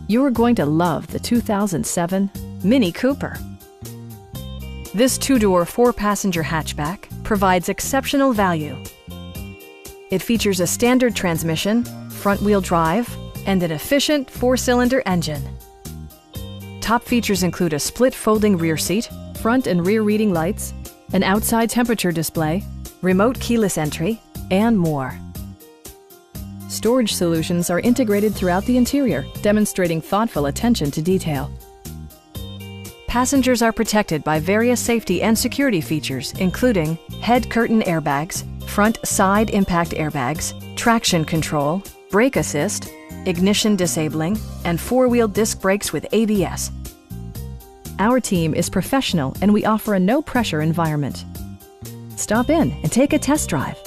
You're going to love the 2007 Mini Cooper. This two-door, four-passenger hatchback provides exceptional value. It features a standard transmission, front-wheel drive, and an efficient four-cylinder engine. Top features include a split folding rear seat, front and rear reading lights, an outside temperature display, remote keyless entry, and more. Storage solutions are integrated throughout the interior, demonstrating thoughtful attention to detail. Passengers are protected by various safety and security features, including head curtain airbags, front side impact airbags, traction control, brake assist, ignition disabling, and four-wheel disc brakes with ABS. Our team is professional and we offer a no-pressure environment. Stop in and take a test drive.